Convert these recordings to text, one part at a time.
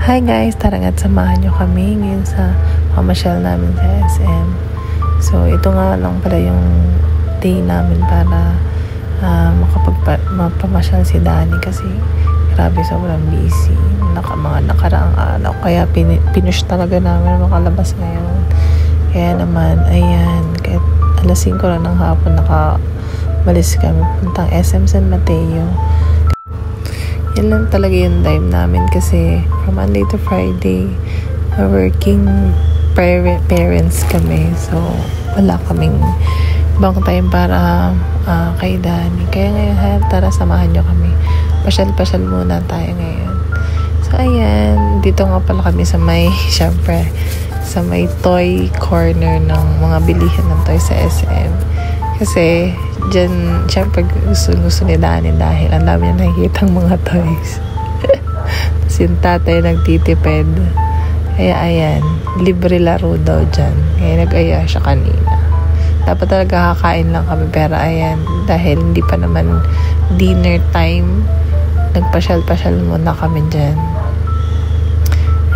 Hi guys, tara nga't samahan nyo kami ngayon sa mamasyal namin sa SM. So ito nga lang pala yung day namin para mapamasyal si Danny kasi grabe sobrang busy. Mga nakaraang araw. Kaya pinush talaga namin makalabas ngayon. Kaya naman, ayan, kahit alas 5 na ng hapon nakabalis kami puntang SM San Mateo. Yan lang talaga yung time namin kasi from Monday to Friday working parents kami, so wala kaming ibang time para kay Danny. Kaya ngayon tara samahan nyo kami, pasyal muna tayo ngayon. So ayan, dito nga pala kami sa may syempre sa may toy corner ng mga bilihan ng toy sa SM kasi dyan, syempre gusto ni Danny dahil ang dami niya nakikitang mga toys. Tapos yung tatay nagtitipid. Kaya ayan, libre laro daw dyan. Kaya nag-aya siya kanina. Dapat talaga kakain lang kami, pero ayan, dahil hindi pa naman dinner time, nagpasyal muna kami dyan.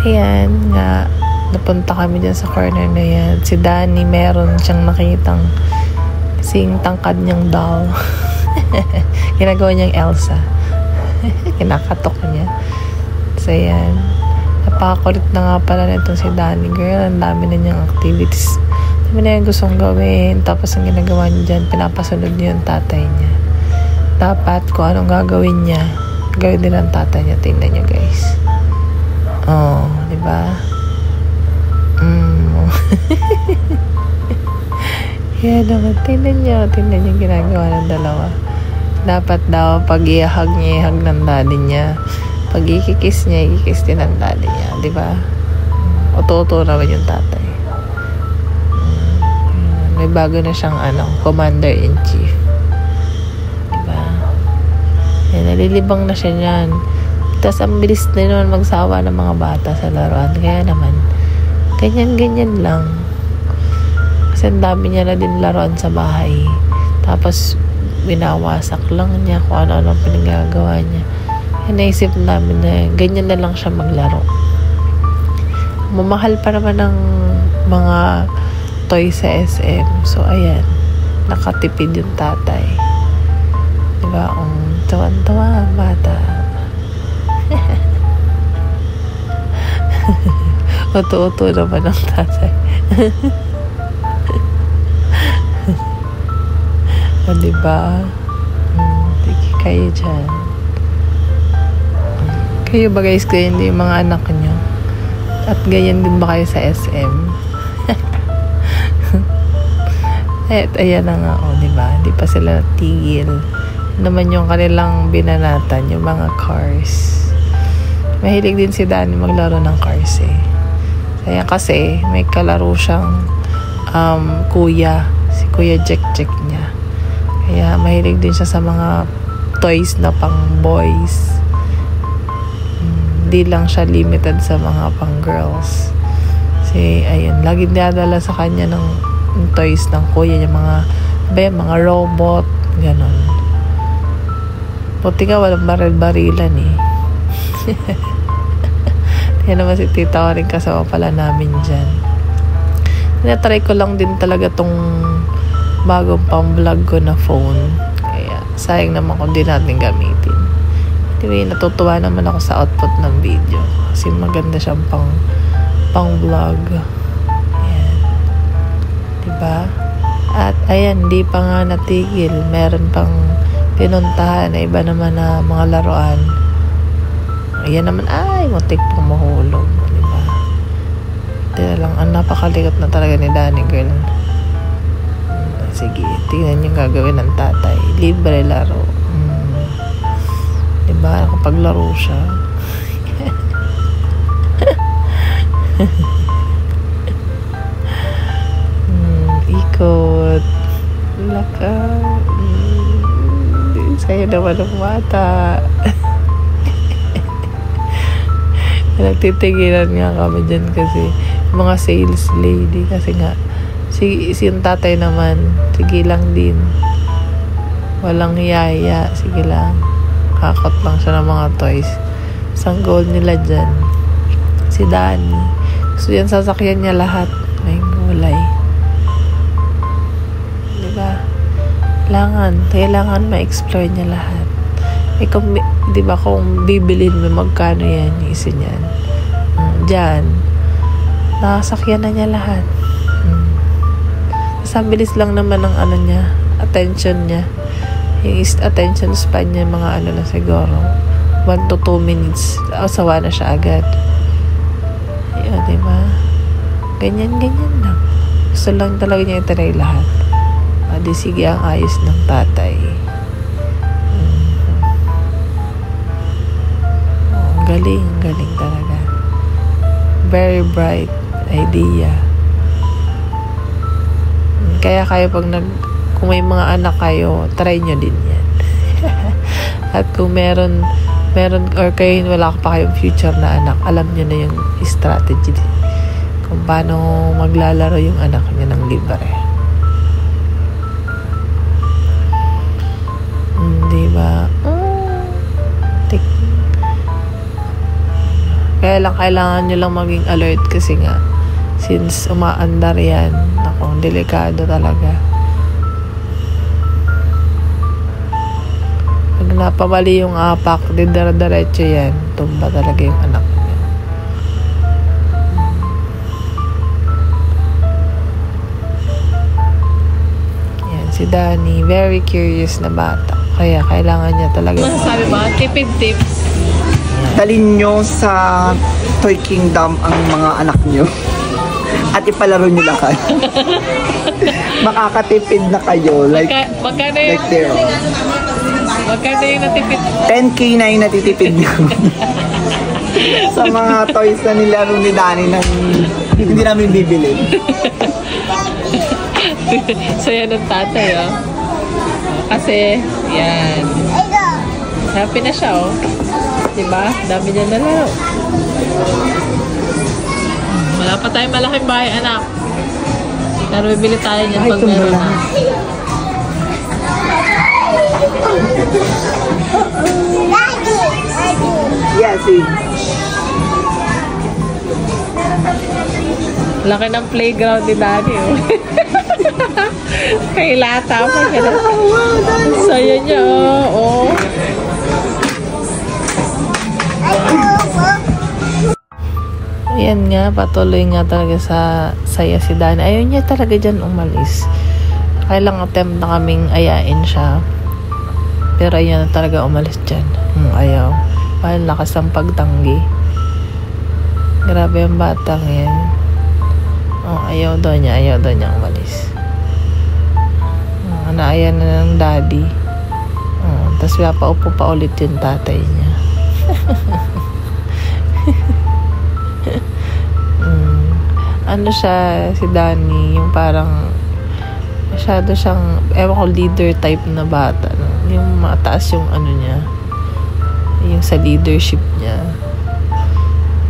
Ayan nga, napunta kami dyan sa corner na yan. Si Danny, meron siyang nakitang kasing tangkad niyang doll. Ginagawa niyang Elsa. Kinakatok niya. So, yan. Napakakulit na nga pala na itong si Danny. Girl, ang dami na niyang activities. Ang dami na yung gustong gawin. Tapos, ang ginagawa niya dyan, pinapasunod niya yung tatay niya. Dapat, kung anong gagawin niya, gawin din ang tatay niya. Tingnan niyo, guys. Oh, diba? Kaya naman, tingnan niyo yung ginagawa ng dalawa. Dapat daw, pag ihag niya, ihag ng daddy niya. Pag ikikis niya, ikikis din ng daddy niya. Diba? Oto-oto naman yung tatay. May bago na siyang commander-in-chief. Diba? Nalilibang na siya niyan. Tapos, ang bilis na naman magsawa ng mga bata sa laruan. Kaya naman, ganyan lang. Kasi ang dami niya na din laruan sa bahay. Tapos, binawasak lang niya kung ano-ano pinagagawa niya. Kaya naisip namin na ganyan na lang siya maglaro. Mamahal pa naman ng mga toy sa SM. So, ayan. Nakatipid yung tatay. Diba? Tawan-tawa ang bata. Uto-uto naman ang tatay. O, diba? Sige kayo dyan. Kayo ba guys, kayo hindi yung mga anak nyo? At ganyan din ba kayo sa SM? At ayan na nga, diba? Hindi pa sila natigil. Naman yung kanilang binanatan, yung mga cars. Mahilig din si Danny maglaro ng cars eh. Kaya kasi, may kalaro siyang kuya. Si Kuya Jack niya. Kaya mahilig din siya sa mga toys na pang boys. Hindi lang siya limited sa mga pang girls. Kasi ayun, lagi dinadala sa kanya ng toys ng kuya niya, mga robot, ganon. Puti nga walang baril-barilan eh. Yan naman si tita ko rin kasama pala namin dyan. Tinatry ko lang din talaga tong bagong pang-vlog ko na phone. Kaya, sayang naman kung di natin gamitin. Anyway, natutuwa naman ako sa output ng video. Kasi maganda siyang pang-vlog. Ayan. Diba? At, ayan, di pa nga natigil. Meron pang pinuntahan na iba naman na mga laruan. Ayan naman, ay, muntik pang mahulog. Diba? Hindi lang, ang napakalikot na talaga ni Danny, girl. Sige, tingnan yung gagawin ng tatay. Libre laro. Diba? Nakapaglaro siya. Ikot. Laka. Sa'yo naman ang bata. Nagtitigilan nga kami dyan kasi mga sales lady. Kasi nga, si yung tatay naman, sige lang din. Walang hiyaya, sige lang. Kakot lang siya ng mga toys. Isang goal nila dyan. si Danny. Gusto yan sasakyan niya lahat. May gulay. Diba? Kailangan ma-explore niya lahat. Kung, diba, kung bibilin mo, magkano yan, isa niyan. Diyan. Nakasakyan na niya lahat. Ang bilis lang naman ng niya, attention niya. Yung attention span niya, mga lang siguro 1 to 2 minutes. Sawa na siya agad. Ayun, diba? Ganyan lang. Gusto lang talaga niya itaray lahat. Di sige ang ayos ng tatay. Galing talaga. Very bright idea. Kaya kung may mga anak kayo, try nyo din yan. At kung meron or kayo wala pa kayong future na anak, alam nyo na yung strategy din. Kung paano maglalaro yung anak nyo ng libre. Diba? Kaya lang kailangan nyo lang maging alert kasi nga since umaandar yan, akong delikado talaga. Pag napamali yung apak, diretso yan, tumba talaga yung anak niya. Yan, si Danny, very curious na bata. Kaya kailangan niya talaga. Masasabi ba? Tipid tips. Dalhin nyo sa Toy Kingdom ang mga anak nyo. At ipalaro nyo lahat. Makakatipid na kayo. Magkano yung natipid? 10K na yung natitipid nyo. Sa mga toys na nilaro ni Danny na hindi namin bibilin. So yan ang tatay, oh. Kasi, yan. Happy na siya, oh. Diba? Dami niya na laro. Wala pa tayong malaking bahay, anak. Pero bibili tayo niyan pag meron na. Yes, Laki ng playground ni Daddy, oh. Kay lata pa siya. Saya niya, oh. Yan nga, patuloy nga talaga sa saya si Danny. Ayaw niya talaga dyan umalis. Kailang attempt na kaming ayain siya. Pero ayaw na talaga umalis dyan. Ayaw. Mahal lakas ang pagtanggi. Grabe ang batang yan. Ayaw daw niya umalis. Naayan na ng daddy. Tapos pinapaupo pa ulit yung tatay niya. Ano siya, si Danny, yung parang masyado siyang, ewan ko, leader type na bata. No? Yung mataas yung niya, yung sa leadership niya.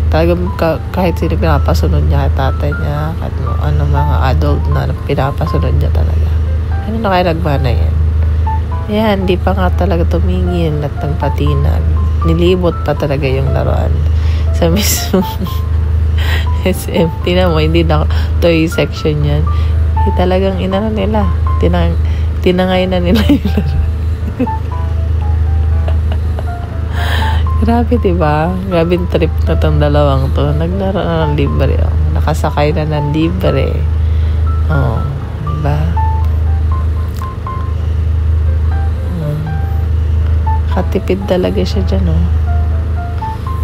Talagang kahit sino pinapasunod niya kay tatay niya, kahit mga adult na pinapasunod niya talaga. Ano na kaya nagmana yan? Yan, di pa nga talaga tumingin at nagpatinag. Nilibot pa talaga yung laruan sa mismo SM. Tingnan mo, hindi na toy section yan. Talagang inano nila. Tinangay na nila yung laro. Grabe, diba? Grabe trip na tong dalawang to. Naglaro na ng libre. Nakasakay na ng libre. Diba? Katipid talaga siya dyan,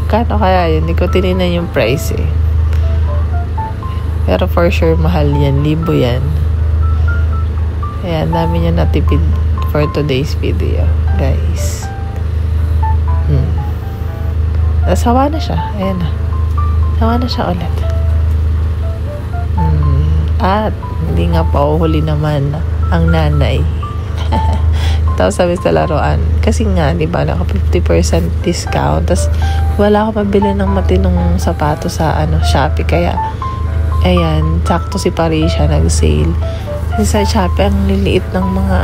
Kano kaya yun? Hindi ko tininan yung price, Pero for sure, mahal yan. 1,000 yan. Kaya, dami niya natipid for today's video, guys. Sawa na siya. Ayan na. Sawa na siya ulit. At, hindi nga pauhuli naman ang nanay. Tapos sabi sa laruan. Kasi nga, di ba, naka 50% discount. Tapos, wala ako mabili ng matinong sapato sa Shopee. Kaya, ayan, sakto si Parisha nag-sale. Kasi sa Shopee, ang liliit ng mga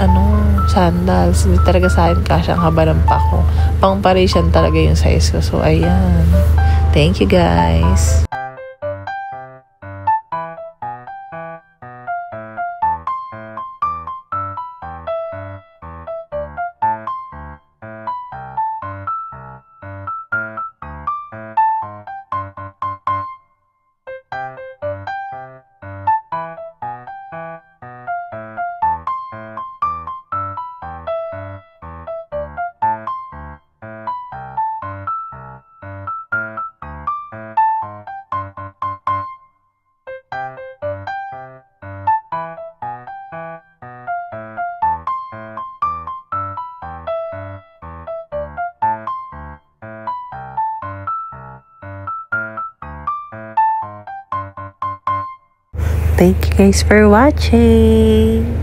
sandals. Hindi talaga sa akin kasi ang haba ng pako. Pang Parisian talaga yung size ko. So, ayan. Thank you, guys. Thank you guys for watching.